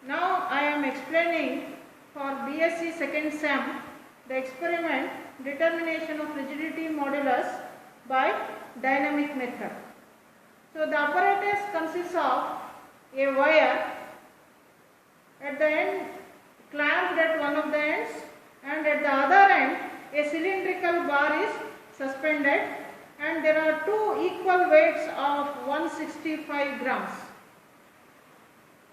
Now I am explaining for BSc second sem the experiment determination of rigidity modulus by dynamic method. So the apparatus consists of a wire at the end clamped at one of the ends, and at the other end a cylindrical bar is suspended, and there are two equal weights of 165 grams.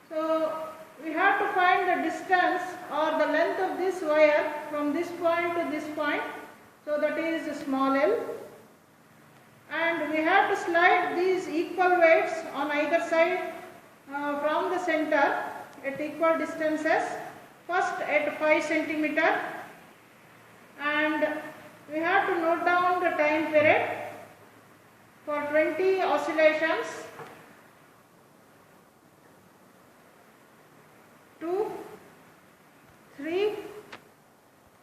So we have to find the distance or the length of this wire from this point to this point, so that is small l, and we have to slide these equal weights on either side from the center at equal distances, first at 5 centimeter, and we have to note down the time period for 20 oscillations. 2, 3,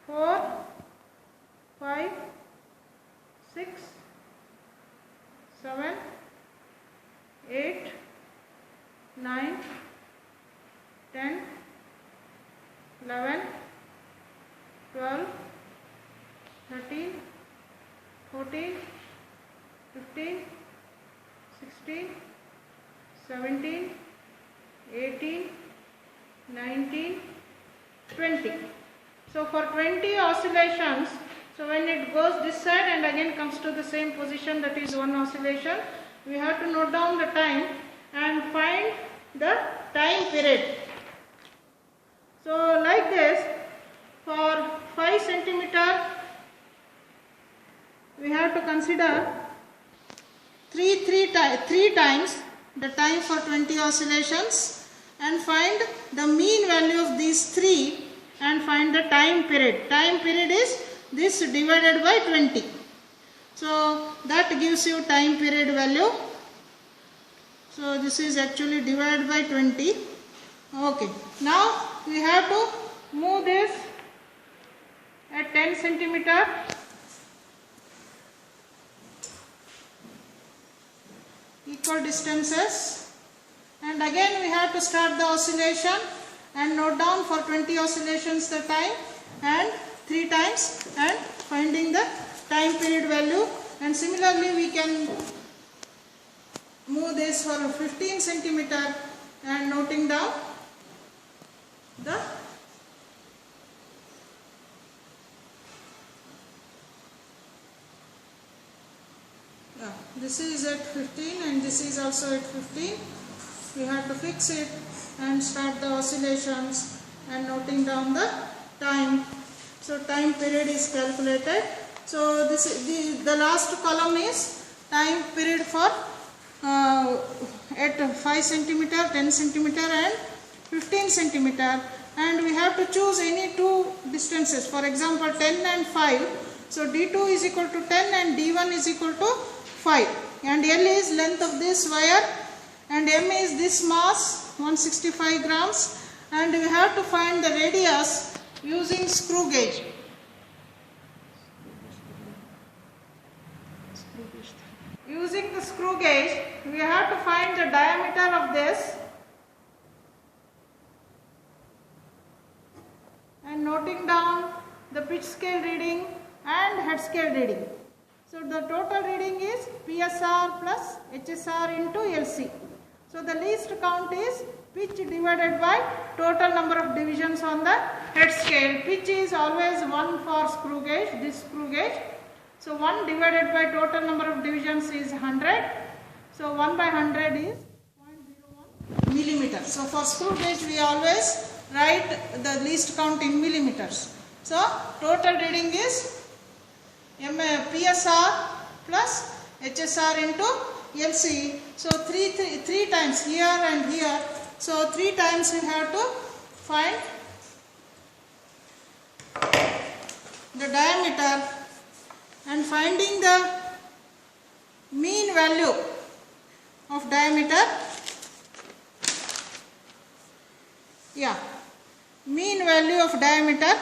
4, 5, 6, 7, 8, 9, 10, 11, 12, 13, 14, 15, 16, 17, 18, 19, 20. So for 20 oscillations, so when it goes this side and again comes to the same position, that is one oscillation, we have to note down the time and find the time period. So like this, for 5 centimeter we have to consider 3 times the time for 20 oscillations, and find the mean value of these 3 and find the time period. Time period is this divided by 20. So that gives you time period value. So this is actually divided by 20. Okay. Now we have to move this at 10 centimeter. Equal distances, and again we have to start the oscillation and note down for 20 oscillations the time and 3 times and finding the time period value. And similarly we can move this for 15 centimeter and noting down the this is at 15 and this is also at 15. We have to fix it and start the oscillations and noting down the time. So time period is calculated. So this is the last column is time period for at 5 centimeter, 10 centimeter and 15 centimeter, and we have to choose any two distances. For example 10 and 5. So D2 is equal to 10 and D1 is equal to 5, and L is length of this wire and M is this mass 165 grams, and we have to find the radius using screw gauge. Using the screw gauge we have to find the diameter of this and noting down the pitch scale reading and head scale reading. So the total reading is PSR plus HSR into LC. So the least count is pitch divided by total number of divisions on the head scale. Pitch is always 1 for screw gauge, this screw gauge. So 1 divided by total number of divisions is 100. So 1 by 100 is 0.01 millimeter. So for screw gauge we always write the least count in millimeters. So total reading is PSR plus HSR into LC. So three times here and here. So 3 times we have to find the diameter and finding the mean value of diameter. Mean value of diameter,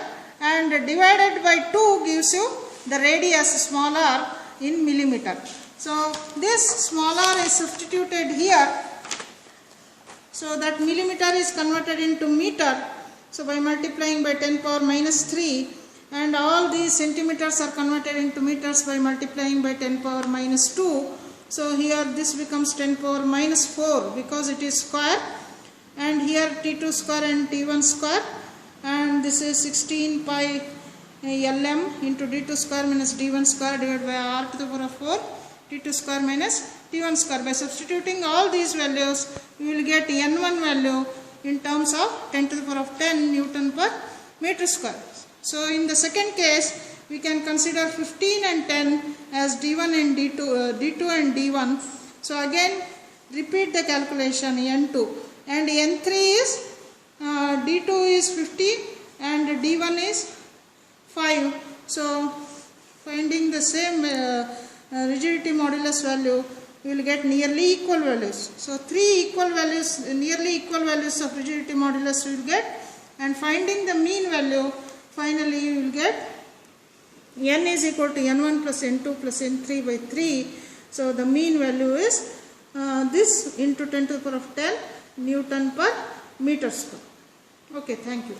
and divided by 2 gives you the radius small r in millimeter. So this small r is substituted here So that millimeter is converted into meter. So by multiplying by 10 power minus 3, and all these centimeters are converted into meters by multiplying by 10 power minus 2. So here this becomes 10 power minus 4 because it is square, and here T2 square and T1 square, and this is 16 pi Lm into D2 square minus D1 square divided by R to the power of 4 T2 square minus T1 square. By substituting all these values, we will get N1 value in terms of 10 to the power of 10 Newton per meter square. So in the second case, we can consider 15 and 10 as D1 and D2 and D1. So again, repeat the calculation N2, and N3 is D2 is 50 and D1 is 5. So finding the same rigidity modulus value, we will get nearly equal values. So three equal values, nearly equal values of rigidity modulus we will get, and finding the mean value, finally you will get n is equal to n1 plus n2 plus n3 by 3. So the mean value is this into 10 to the power of 10 Newton per meter square. Okay, thank you.